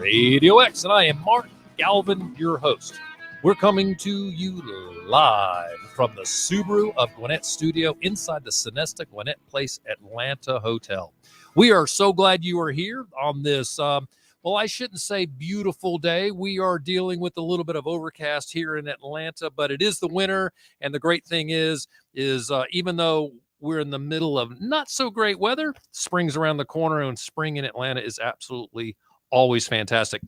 Radio X, and I am Marc Galvin, your host. We're coming to you live from the Subaru of Gwinnett studio inside the Sonesta Gwinnett Place Atlanta Hotel. We are so glad you are here on this, well, I shouldn't say beautiful day. We are dealing with a little bit of overcast here in Atlanta, but it is the winter, and the great thing is even though we're in the middle of not so great weather, spring's around the corner, and spring in Atlanta is absolutely always fantastic.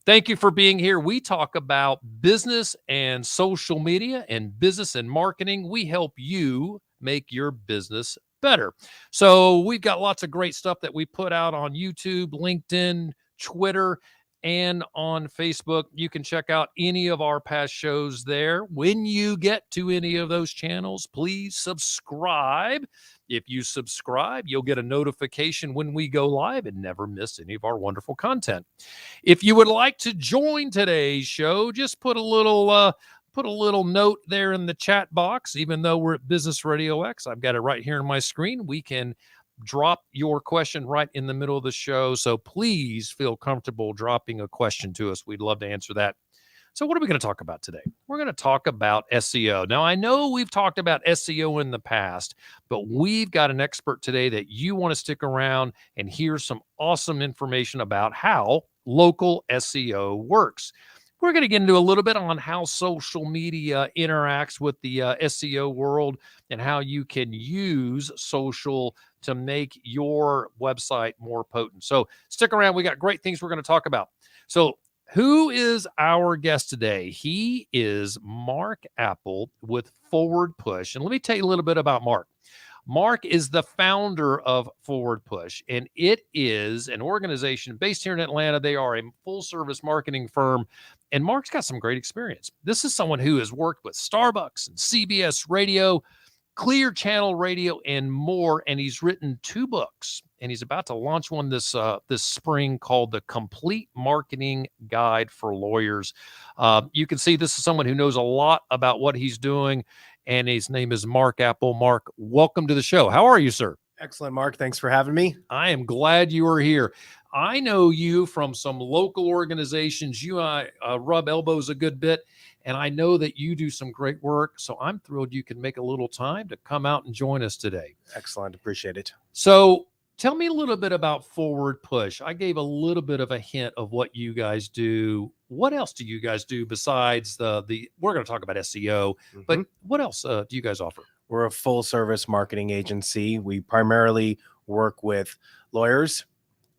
Thank you for being here. We talk about business and social media and business and marketing. We help you make your business better. So we've got lots of great stuff that we put out on YouTube, LinkedIn, Twitter, and on Facebook. You can check out any of our past shows there. When you get to any of those channels, please subscribe. If you subscribe, you'll get a notification when we go live and never miss any of our wonderful content. If you would like to join today's show, just put a little note there in the chat box. Even though we're at Business Radio X, I've got it right here on my screen. We can drop your question right in the middle of the show. So please feel comfortable dropping a question to us. We'd love to answer that. So what are we going to talk about today? We're going to talk about SEO. Now, I know we've talked about SEO in the past, but we've got an expert today that you want to stick around and hear some awesome information about how local SEO works. We're going to get into a little bit on how social media interacts with the SEO world and how you can use social to make your website more potent. So stick around. We got great things we're going to talk about. So who is our guest today? He is Marc Apple with Forward Push. And let me tell you a little bit about Marc. Marc is the founder of Forward Push, and it is an organization based here in Atlanta. They are a full-service marketing firm, and Marc's got some great experience. This is someone who has worked with Starbucks and CBS Radio, Clear Channel Radio, and more, and he's written 2 books, and he's about to launch one this spring called The Complete Marketing Guide for Lawyers. You can see this is someone who knows a lot about what he's doing, and his name is Marc Apple. Marc, welcome to the show. How are you, sir? Excellent, Marc. Thanks for having me. I am glad you are here. I know you from some local organizations. You and I rub elbows a good bit, and I know that you do some great work. So I'm thrilled you can make a little time to come out and join us today. Excellent. Appreciate it. So tell me a little bit about Forward Push. I gave a little bit of a hint of what you guys do. What else do you guys do besides the we're going to talk about SEO, but what else do you guys offer? We're a full service marketing agency. We primarily work with lawyers,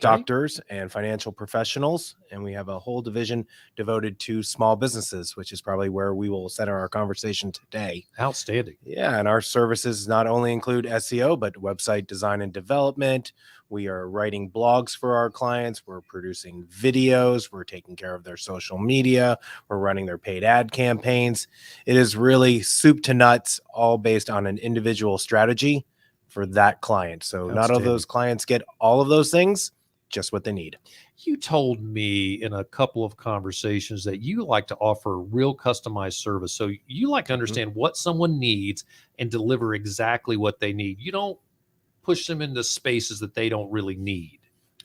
doctors, and financial professionals. And we have a whole division devoted to small businesses, which is probably where we will center our conversation today. Outstanding. Yeah. And our services not only include SEO, but website design and development. We are writing blogs for our clients. We're producing videos. We're taking care of their social media. We're running their paid ad campaigns. It is really soup to nuts, all based on an individual strategy for that client. So not all of those clients get all of those things, just what they need. You told me in a couple of conversations that you like to offer real customized service. So you like to understand what someone needs and deliver exactly what they need. You don't push them into spaces that they don't really need.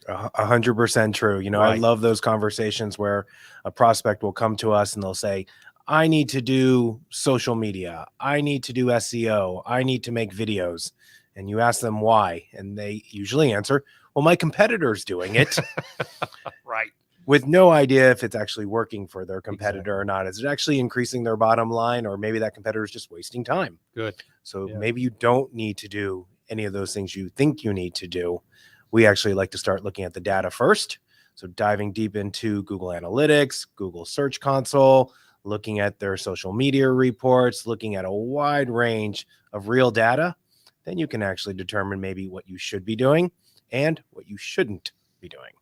100% true. You know, right. I love those conversations where a prospect will come to us and they'll say, I need to do social media. I need to do SEO. I need to make videos. And you ask them why, and they usually answer, well, my competitor's doing it. Right. With no idea if it's actually working for their competitor or not. Is it actually increasing their bottom line, or maybe that competitor is just wasting time? Good. So maybe you don't need to do any of those things you think you need to do. We actually like to start looking at the data first. So diving deep into Google Analytics, Google Search Console, looking at their social media reports, looking at a wide range of real data, then you can actually determine maybe what you should be doing and what you shouldn't be doing.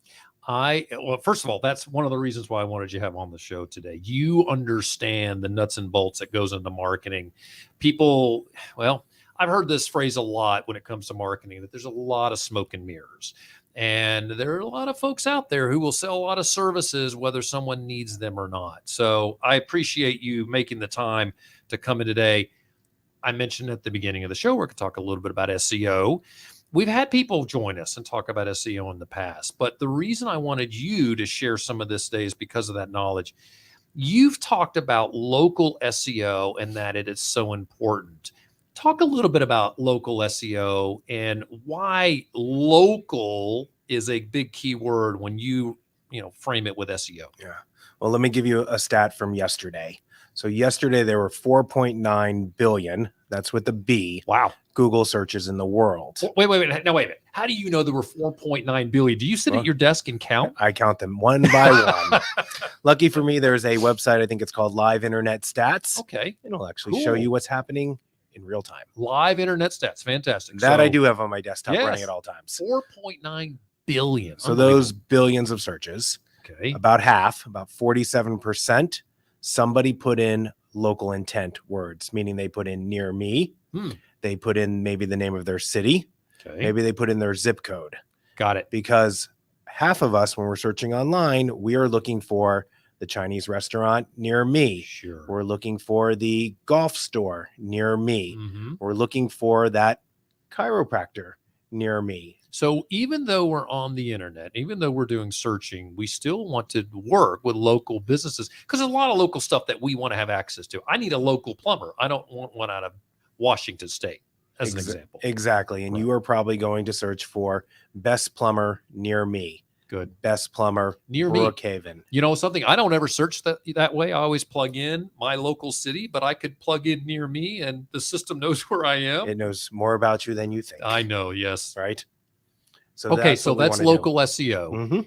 Well, first of all, that's one of the reasons why I wanted you to have on the show today. You understand the nuts and bolts that goes into marketing. People, well, I've heard this phrase a lot when it comes to marketing, that there's a lot of smoke and mirrors. And there are a lot of folks out there who will sell a lot of services, whether someone needs them or not. So I appreciate you making the time to come in today. I mentioned at the beginning of the show, we're going to talk a little bit about SEO. we've had people join us and talk about SEO in the past, but the reason I wanted you to share some of this today is because of that knowledge. You've talked about local SEO and that it is so important. Talk a little bit about local SEO and why local is a big key word when you frame it with SEO. Yeah. Well, let me give you a stat from yesterday. So yesterday there were 4.9 billion, that's with the B, Wow. Google searches in the world. Wait a minute. How do you know there were 4.9 billion? Do you sit at your desk and count? I count them one by one. Lucky for me, there's a website, I think it's called Live Internet Stats. Okay. It'll actually show you what's happening in real time. Live Internet Stats. Fantastic. That I do have on my desktop running at all times. 4.9 billion. So those billions of searches, okay, about half, about 47%, somebody put in local intent words, meaning they put in near me. They put in maybe the name of their city. Okay. Maybe they put in their zip code. Got it. Because half of us, when we're searching online, we are looking for the Chinese restaurant near me. Sure. We're looking for the golf store near me. Mm-hmm. We're looking for that chiropractor near me. So even though we're on the internet, even though we're doing searching, we still want to work with local businesses because there's a lot of local stuff that we want to have access to. I need a local plumber. I don't want one out of Washington State, as an example. Exactly. And you are probably going to search for best plumber near me. Good. Best plumber near me. Brookhaven. You know something? I don't ever search that way. I always plug in my local city, but I could plug in near me and the system knows where I am. It knows more about you than you think. I know. Yes. Right. So that's local SEO. Mm-hmm.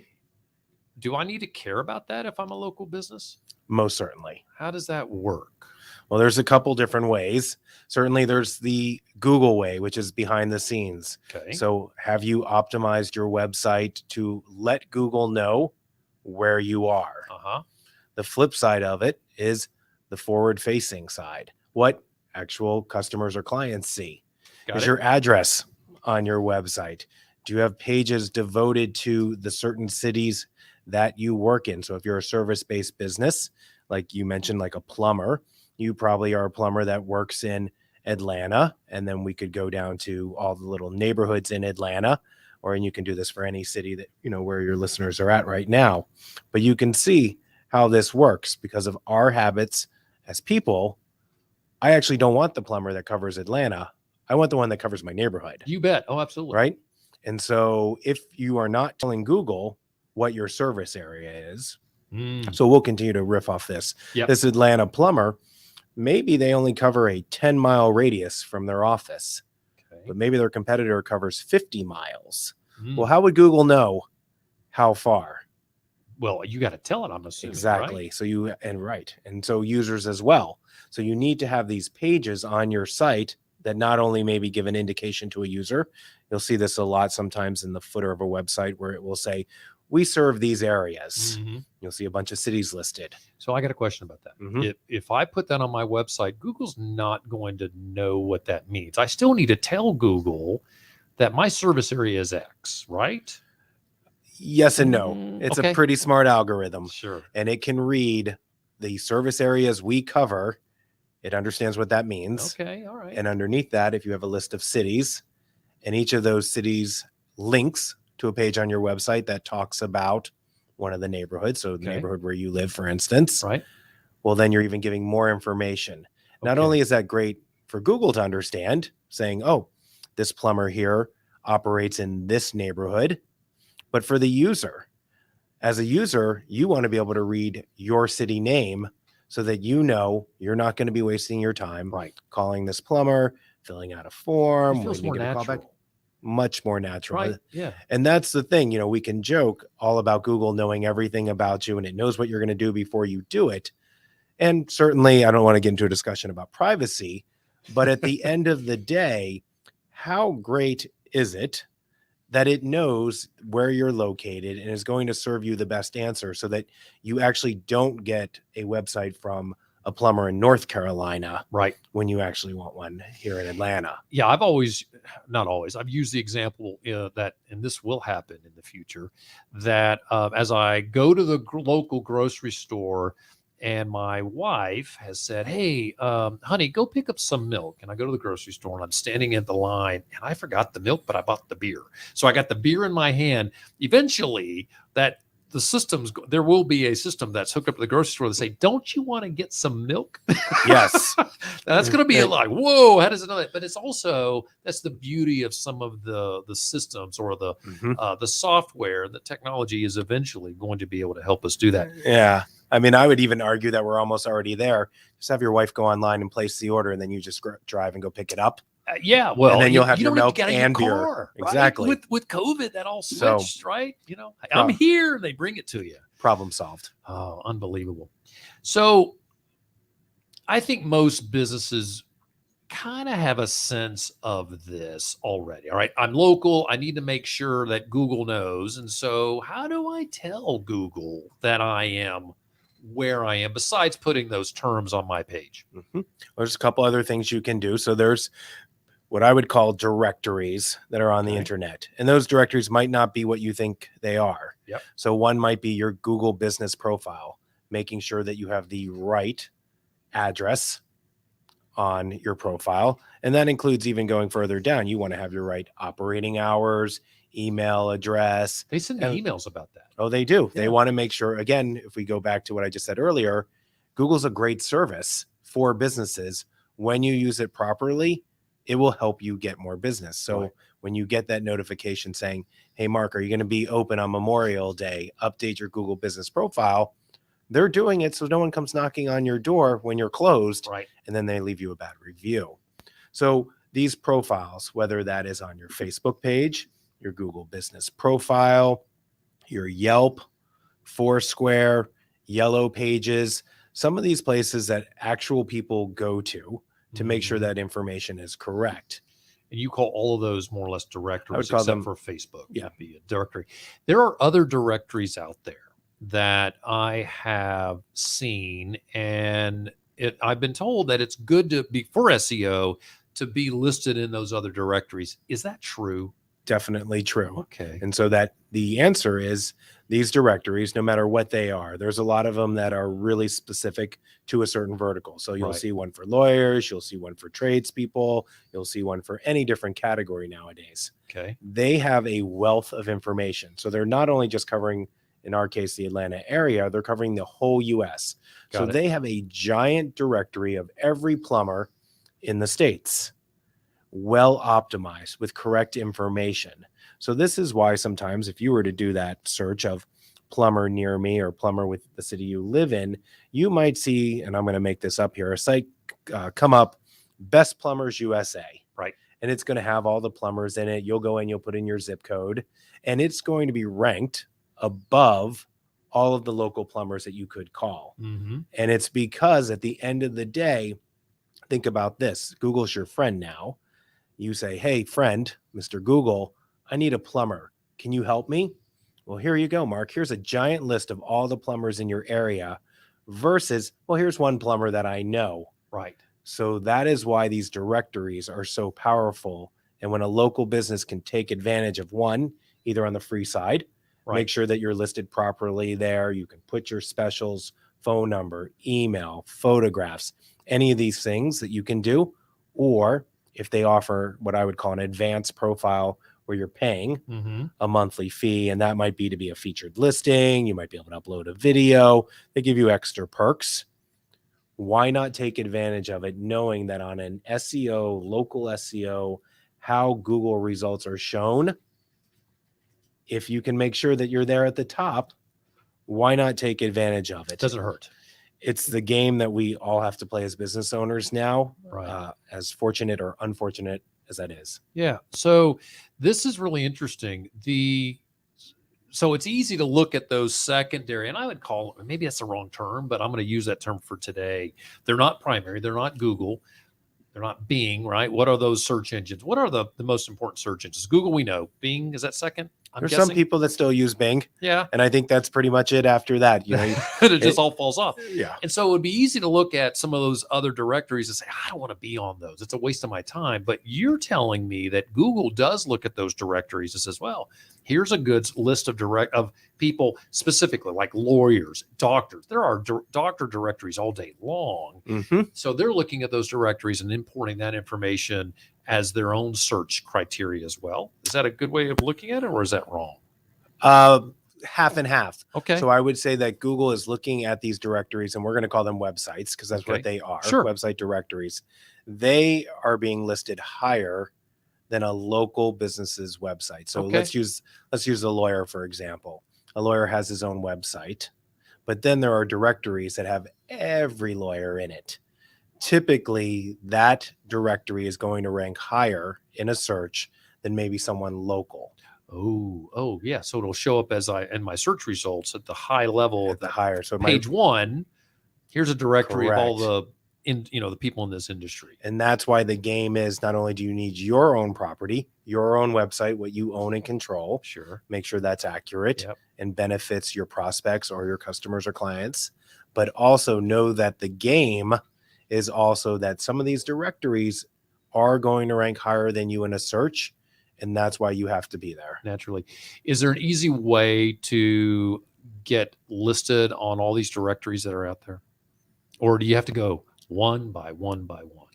Do I need to care about that if I'm a local business? Most certainly. How does that work? Well, there's a couple different ways. Certainly there's the Google way, which is behind the scenes. Okay. So have you optimized your website to let Google know where you are? Uh-huh. The flip side of it is the forward facing side. What actual customers or clients see. Is your address on your website? Do you have pages devoted to the certain cities that you work in? So if you're a service-based business, like you mentioned, like a plumber, you probably are a plumber that works in Atlanta, and then we could go down to all the little neighborhoods in Atlanta, and you can do this for any city that, where your listeners are at right now. But you can see how this works because of our habits as people. I actually don't want the plumber that covers Atlanta. I want the one that covers my neighborhood. You bet. Oh, absolutely. Right. And so if you are not telling Google what your service area is, so we'll continue to riff off this. Yep. This Atlanta plumber, maybe they only cover a 10-mile radius from their office, but maybe their competitor covers 50 miles. Well, how would Google know how far? Well, you got to tell it, I'm assuming. Exactly. Right? And so users as well. So you need to have these pages on your site that not only maybe give an indication to a user. You'll see this a lot sometimes in the footer of a website where it will say, we serve these areas. Mm-hmm. You'll see a bunch of cities listed. So I got a question about that. Mm-hmm. If I put that on my website, Google's not going to know what that means. I still need to tell Google that my service area is X, right? Yes and no. It's a pretty smart algorithm. Sure. And it can read the service areas we cover. It understands what that means. Okay, all right. And underneath that, if you have a list of cities, and each of those cities links to a page on your website that talks about one of the neighborhoods, so the neighborhood where you live, for instance, right? Well, then you're even giving more information. Not only is that great for Google to understand, saying, oh, this plumber here operates in this neighborhood, but for the user, as a user, you want to be able to read your city name so that you're not going to be wasting your time calling this plumber, filling out a form, it feels more natural. Much more natural. Right. Yeah. And that's the thing, we can joke all about Google knowing everything about you and it knows what you're going to do before you do it. And certainly I don't want to get into a discussion about privacy, but at the end of the day, how great is it that it knows where you're located and is going to serve you the best answer so that you actually don't get a website from a plumber in North Carolina, right, when you actually want one here in Atlanta. Yeah, I've used the example that, and this will happen in the future, that as I go to the local grocery store And my wife has said, hey, honey, go pick up some milk. And I go to the grocery store and I'm standing in the line and I forgot the milk, but I bought the beer. So I got the beer in my hand. Eventually, there will be a system that's hooked up to the grocery store that say, don't you want to get some milk? Yes. That's going to be like, whoa, how does it know that? But it's also, that's the beauty of some of the systems or the software. The technology is eventually going to be able to help us do that. Yeah. I mean, I would even argue that we're almost already there. Just have your wife go online and place the order, and then you just drive and go pick it up. Yeah, well, and then you'll have you your don't milk have to get out of and your beer. car, right? Exactly. With COVID, that all So- switched, right? You know, I'm here, they bring it to you. Problem solved. Oh, unbelievable. So I think most businesses kind of have a sense of this already. All right, I'm local. I need to make sure that Google knows. And so how do I tell Google that I am where I am besides putting those terms on my page? There's a couple other things you can do. So there's what I would call directories that are on the Okay. internet. And those directories might not be what you think they are. Yep. So one might be your Google business profile, making sure that you have the right address on your profile. And that includes even going further down. You want to have your right operating hours, email address. They send me emails about that. Oh, they do. Yeah. They want to make sure, again, if we go back to what I just said earlier, Google's a great service for businesses. When you use it properly, it will help you get more business. So Right. when you get that notification saying, hey, Mark, are you going to be open on Memorial Day? Update your Google business profile. They're doing it so no one comes knocking on your door when you're closed, Right. and then they leave you a bad review. So these profiles, whether that is on your Facebook page, your Google business profile, your Yelp, Foursquare, Yellow Pages, some of these places that actual people go to make sure Mhm. that information is correct. And you call all of those more or less directories, call except them- for Facebook. Yeah. Would be a directory. There are other directories out there that I have seen, and I've been told that it's good to be for SEO to be listed in those other directories. Is that true? Definitely true. Okay. And so that the answer is these directories, no matter what they are, there's a lot of them that are really specific to a certain vertical. So you'll Right. see one for lawyers, you'll see one for tradespeople, you'll see one for any different category nowadays. Okay. They have a wealth of information. So they're not only just covering, in our case, the Atlanta area, they're covering the whole US. So Got it. they have a giant directory of every plumber in the States, well optimized with correct information. So this is why sometimes if you were to do that search of plumber near me or plumber with the city you live in, you might see, and I'm going to make this up here, a site come up, Best Plumbers USA. Right. And it's going to have all the plumbers in it. You'll go in, you'll put in your zip code, and it's going to be ranked above all of the local plumbers that you could call. Mm-hmm. And it's because at the end of the day, think about this. Google's your friend now. You say, hey, friend, Mr. Google, I need a plumber. Can you help me? Well, here you go, Mark. Here's a giant list of all the plumbers in your area versus, well, here's one plumber that I know. Right. So that is why these directories are so powerful. And when a local business can take advantage of one, either on the free side, Right. make sure that you're listed properly there. You can put your specials, phone number, email, photographs, any of these things that you can do. Or if they offer what I would call an advanced profile where you're paying Mm-hmm. a monthly fee, and that might be to be a featured listing. You might be able to upload a video. They give you extra perks. Why not take advantage of it, knowing that on an SEO, local SEO, how Google results are shown? If you can make sure that you're there at the top, why not take advantage of it? It doesn't hurt. It's the game that we all have to play as business owners now, Right. as fortunate or unfortunate as that is. Yeah. So this is really interesting. So it's easy to look at those secondary, and I would call, maybe that's the wrong term, but I'm going to use that term for today. They're not primary. They're not Google. They're not Bing, right? What are those search engines? What are the most important search engines? Google, we know. Bing, is that second? There's some people that still use Bing. Yeah. And I think that's pretty much it after that. You know, it just all falls off. Yeah. And so it would be easy to look at some of those other directories and say, I don't want to be on those. It's a waste of my time. But you're telling me that Google does look at those directories and says, well, here's a good list of people specifically like lawyers, doctors. There are doctor directories all day long. Mm-hmm. So they're looking at those directories and importing that information as their own search criteria as well. Is that a good way of looking at it, or is that wrong? Half and half. Okay. So I would say that Google is looking at these directories, and we're going to call them websites because that's what they are. Sure. Website directories. They are being listed higher than a local business's website. So let's use a lawyer, for example. A lawyer has his own website, but then there are directories that have every lawyer in it. Typically, that directory is going to rank higher in a search than maybe someone local. Oh, yeah. So it'll show up in my search results at the high level at the higher. So page 1. Here's a directory of all the the people in this industry. And that's why the game is not only do you need your own property, your own website, what you own and control. Sure. Make sure that's accurate and benefits your prospects or your customers or clients, but also know that the game is also that some of these directories are going to rank higher than you in a search. And that's why you have to be there. Naturally. Is there an easy way to get listed on all these directories that are out there? Or do you have to go one by one by one?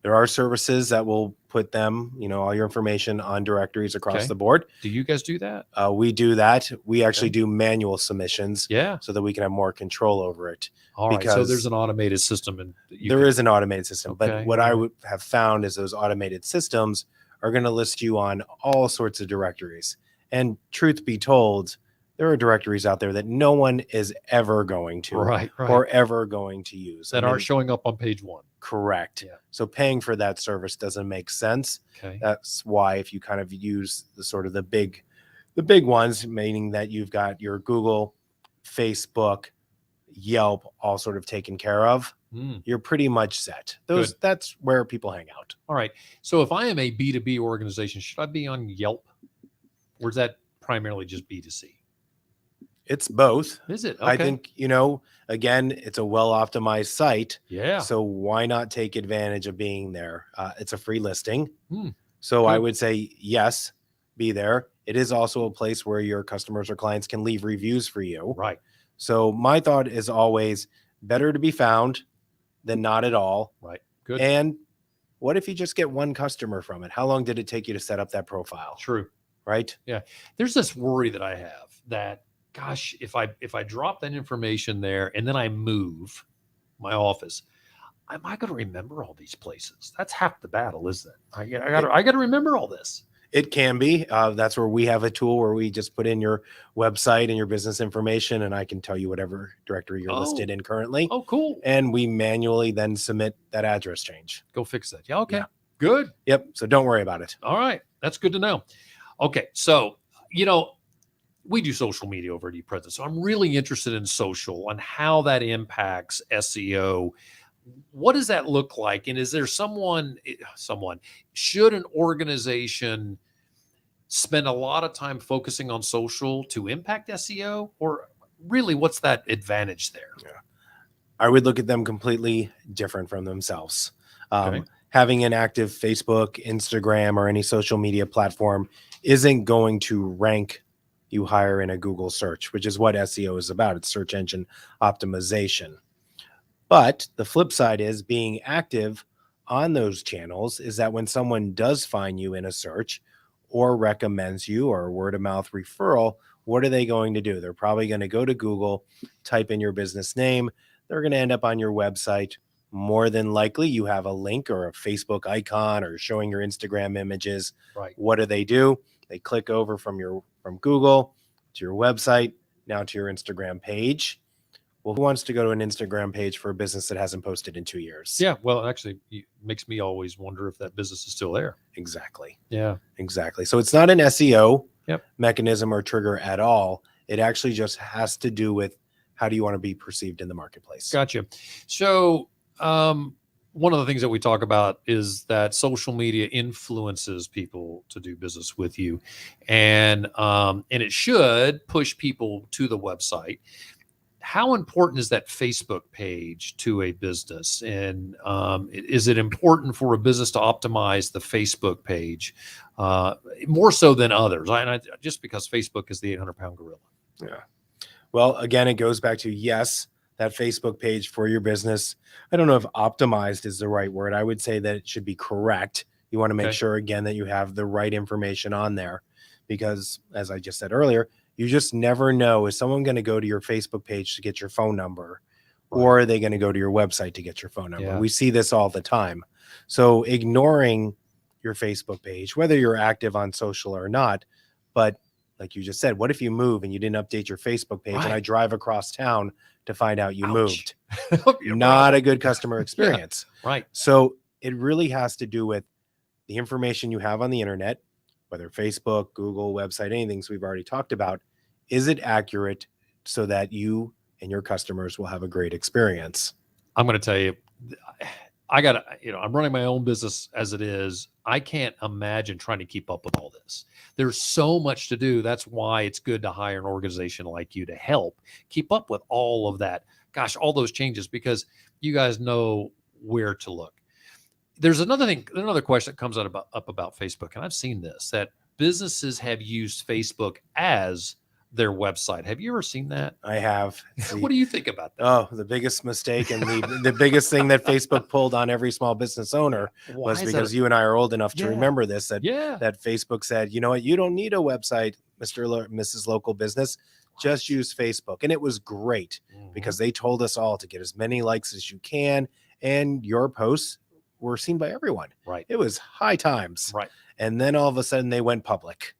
There are services that will put them, all your information on directories across the board. Do you guys do that? We do that. We actually do manual submissions. Yeah. So that we can have more control over it. All right. So there's an automated system. There is an automated system. But what I would have found is those automated systems are going to list you on all sorts of directories. And truth be told, there are directories out there that no one is ever going to or ever going to use. That aren't showing up on page 1. Correct. Yeah. So paying for that service doesn't make sense. Okay. That's why if you kind of use the big ones, meaning that you've got your Google, Facebook, Yelp all sort of taken care of, you're pretty much set. That's where people hang out. All right. So if I am a B2B organization, should I be on Yelp? Or is that primarily just B2C? It's both. Is it? Okay. I think, again, it's a well-optimized site. Yeah. So why not take advantage of being there? It's a free listing. So I would say, yes, be there. It is also a place where your customers or clients can leave reviews for you. Right. So my thought is always better to be found than not at all. Right. Good. And what if you just get one customer from it? How long did it take you to set up that profile? True. Right. Yeah. There's this worry that I have that, gosh, if I drop that information there and then I move my office, am I going to remember all these places? That's half the battle, isn't it? I got to remember all this. It can be. That's where we have a tool where we just put in your website and your business information, and I can tell you whatever directory you're listed in currently. Oh, cool. And we manually then submit that address change. Go fix that. Yeah. Okay. Yeah. Good. Yep. So don't worry about it. All right. That's good to know. Okay. So, we do social media over at ePresence. So I'm really interested in social and how that impacts SEO. What does that look like? And is there should an organization spend a lot of time focusing on social to impact SEO, or really what's that advantage there? Yeah. I would look at them completely different from themselves. Okay. Having an active Facebook, Instagram, or any social media platform isn't going to rank you higher in a Google search, which is what SEO is about. It's search engine optimization. But the flip side is being active on those channels is that when someone does find you in a search or recommends you or word of mouth referral, what are they going to do? They're probably going to go to Google, type in your business name. They're going to end up on your website. More than likely, you have a link or a Facebook icon or showing your Instagram images. Right. What do? They click over from Google to your website, now to your Instagram page. Well, who wants to go to an Instagram page for a business that hasn't posted in 2 years? Yeah. Well, actually, it makes me always wonder if that business is still there. Exactly. Yeah. Exactly. So it's not an SEO mechanism or trigger at all. It actually just has to do with how do you want to be perceived in the marketplace. Gotcha. So one of the things that we talk about is that social media influences people to do business with you, and it should push people to the website. How important is that Facebook page to a business? And is it important for a business to optimize the Facebook page more so than others? Just because Facebook is the 800-pound gorilla. Yeah. Well, again, it goes back to, yes, that Facebook page for your business. I don't know if optimized is the right word. I would say that it should be correct. You want to make Okay. sure, again, that you have the right information on there, because as I just said earlier, you just never know, is someone going to go to your Facebook page to get your phone number, or are they going to go to your website to get your phone number? Yeah. We see this all the time. So ignoring your Facebook page, whether you're active on social or not, but like you just said, what if you move and you didn't update your Facebook page, and I drive across town to find out you moved? Not a good customer experience. Yeah, right. So it really has to do with the information you have on the internet, whether Facebook, Google, website, anything we've already talked about. Is it accurate so that you and your customers will have a great experience? I'm going to tell you, I'm running my own business as it is. I can't imagine trying to keep up with all this. There's so much to do. That's why it's good to hire an organization like you to help keep up with all of that. Gosh, all those changes, because you guys know where to look. There's another question that comes up about Facebook, and I've seen this, that businesses have used Facebook as their website. Have you ever seen that? I have. What do you think about that? Oh, the biggest mistake and the biggest thing that Facebook pulled on every small business owner was, because you and I are old enough to remember this, that Facebook said, you know what, you don't need a website, Mr. or Mrs. Local Business, just use Facebook. And it was great because they told us all to get as many likes as you can, and your posts were seen by everyone. Right. It was high times. Right. And then all of a sudden they went public.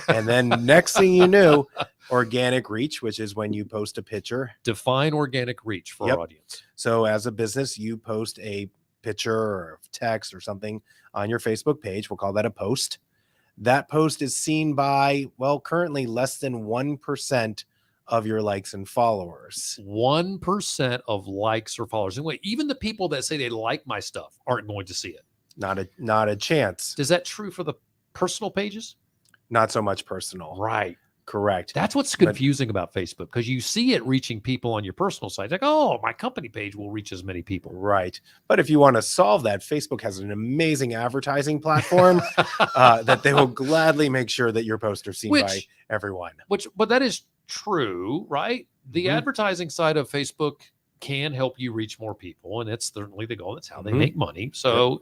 And then next thing you knew, organic reach, which is when you post a picture. Define organic reach for our audience. So as a business, you post a picture or text or something on your Facebook page. We'll call that a post. That post is seen by, well, currently less than 1% of your likes and followers. 1% of likes or followers. And wait, even the people that say they like my stuff aren't going to see it. Not a chance. Is that true for the personal pages? Not so much personal. Right. Correct. That's what's confusing about Facebook, because you see it reaching people on your personal site. Like, oh, my company page will reach as many people. Right. But if you want to solve that, Facebook has an amazing advertising platform that they will gladly make sure that your posts are seen by everyone. But that is true, right? The advertising side of Facebook can help you reach more people, and it's certainly the goal. That's how they make money. So,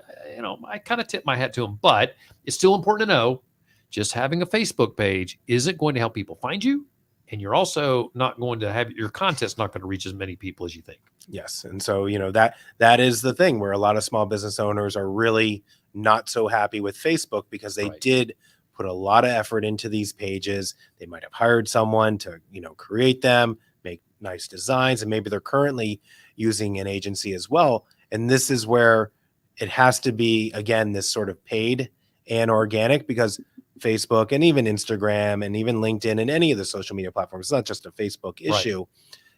I kind of tip my hat to them, but it's still important to know, just having a Facebook page isn't going to help people find you, and you're also not going to have your content's not going to reach as many people as you think. Yes. And so, that is the thing where a lot of small business owners are really not so happy with Facebook, because they did put a lot of effort into these pages. They might have hired someone to, create them, make nice designs, and maybe they're currently using an agency as well. And this is where it has to be, again, this sort of paid and organic, because Facebook and even Instagram and even LinkedIn and any of the social media platforms, it's not just a Facebook issue.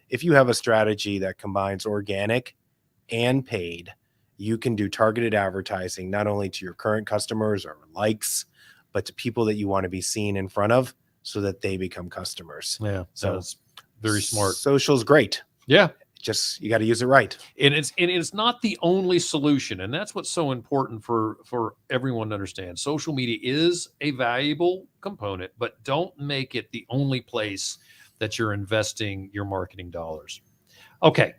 If you have a strategy that combines organic and paid, you can do targeted advertising, not only to your current customers or likes, but to people that you want to be seen in front of so that they become customers. Yeah. So it's very smart. Social's great. Yeah. Just, you got to use it right. And it's not the only solution. And that's what's so important for everyone to understand. Social media is a valuable component, but don't make it the only place that you're investing your marketing dollars. Okay.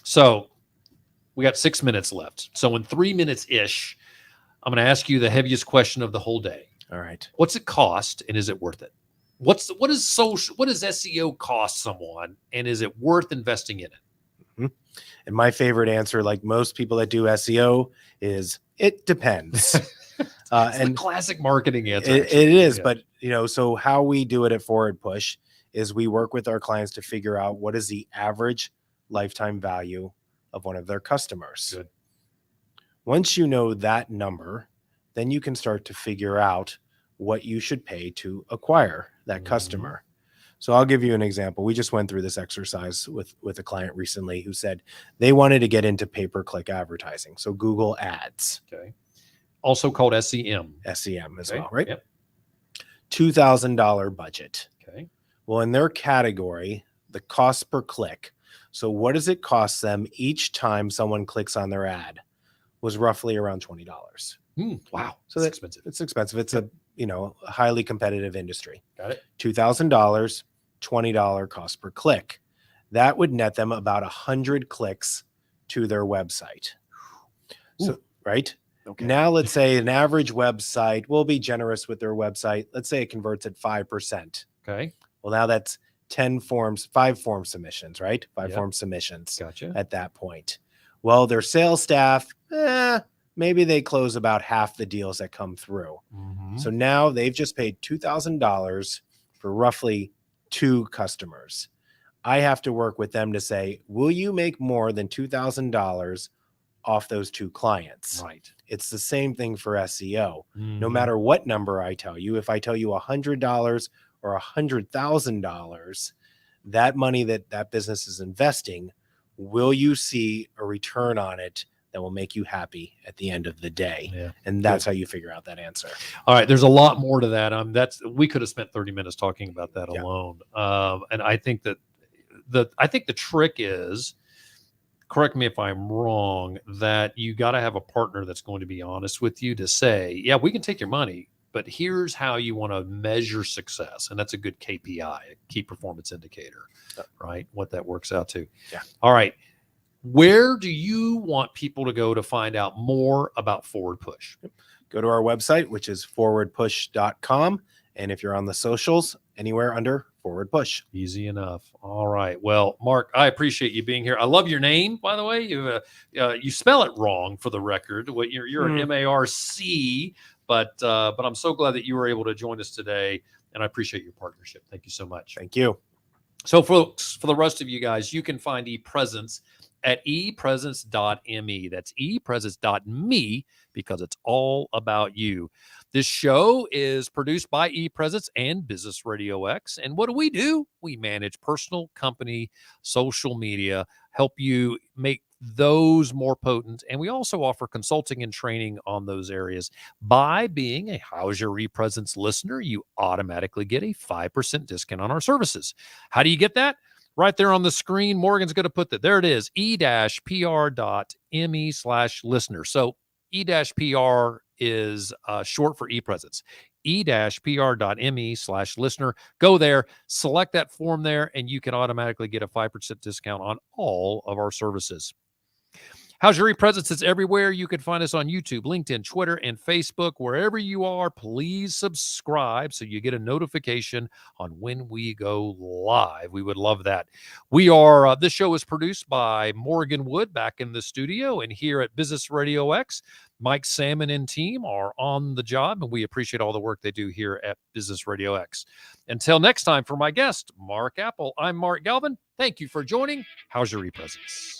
So we got 6 minutes left. So in 3 minutes-ish, I'm going to ask you the heaviest question of the whole day. All right. What's it cost, and is it worth it? What does SEO cost someone, and is it worth investing in it? And my favorite answer, like most people that do SEO, is it depends. And the classic marketing answer. It is, but so how we do it at Forward Push is we work with our clients to figure out what is the average lifetime value of one of their customers. Good. Once you know that number, then you can start to figure out what you should pay to acquire that customer. So I'll give you an example. We just went through this exercise with a client recently who said they wanted to get into pay-per-click advertising. So Google Ads. Okay. Also called SEM. SEM as Okay. well, right? Yep. $2,000 budget. Okay. Well, in their category, the cost per click. So what does it cost them each time someone clicks on their ad was roughly around $20. Wow. So that's that, expensive. It's expensive. It's a highly competitive industry. Got it. $2,000, $20 cost per click. That would net them about 100 clicks to their website. So, right? Okay. Now, let's say an average website, we'll be generous with their website. Let's say it converts at 5%. Okay. Well, now that's 5 form submissions, right? 5 Yep. form submissions. Gotcha. At that point. Well, their sales staff, maybe they close about half the deals that come through. Mm-hmm. So now they've just paid $2,000 for roughly 2 customers. I have to work with them to say, will you make more than $2,000 off those 2 clients? Right. It's the same thing for SEO. Mm-hmm. No matter what number I tell you, if I tell you $100 or $100,000, that money that business is investing, will you see a return on it that will make you happy at the end of the day? Yeah. And that's how you figure out that answer. All right. There's a lot more to that. We could have spent 30 minutes talking about that Yeah. alone. And I think that the trick is, correct me if I'm wrong, that you got to have a partner that's going to be honest with you to say, yeah, we can take your money, but here's how you want to measure success. And that's a good KPI, a key performance indicator, right? What that works out to. Yeah. All right. Where do you want people to go to find out more about Forward Push? Go to our website, which is forwardpush.com. And if you're on the socials, anywhere under Forward Push. Easy enough. All right. Well, Mark, I appreciate you being here. I love your name, by the way. You spell it wrong for the record. You're an MARC, but I'm so glad that you were able to join us today, and I appreciate your partnership. Thank you so much. Thank you. So, folks, for the rest of you guys, you can find ePresence at ePresence.me. That's ePresence.me, because it's all about you. This show is produced by ePresence and Business Radio X. And what do? We manage personal, company, social media, help you make those more potent. And we also offer consulting and training on those areas. By being a How's Your ePresence listener, you automatically get a 5% discount on our services. How do you get that? Right there on the screen, Morgan's going to put that. There it is, e-pr.me/listener. So e-pr is short for ePresence. e-pr.me/listener. Go there, select that form there, and you can automatically get a 5% discount on all of our services. How's Your ePresence? It's everywhere. You can find us on YouTube, LinkedIn, Twitter, and Facebook. Wherever you are, please subscribe so you get a notification on when we go live. We would love that. This show is produced by Morgan Wood back in the studio, and here at Business Radio X, Mike Salmon and team are on the job, and we appreciate all the work they do here at Business Radio X. Until next time, for my guest, Marc Apple, I'm Mark Galvin. Thank you for joining How's Your ePresence?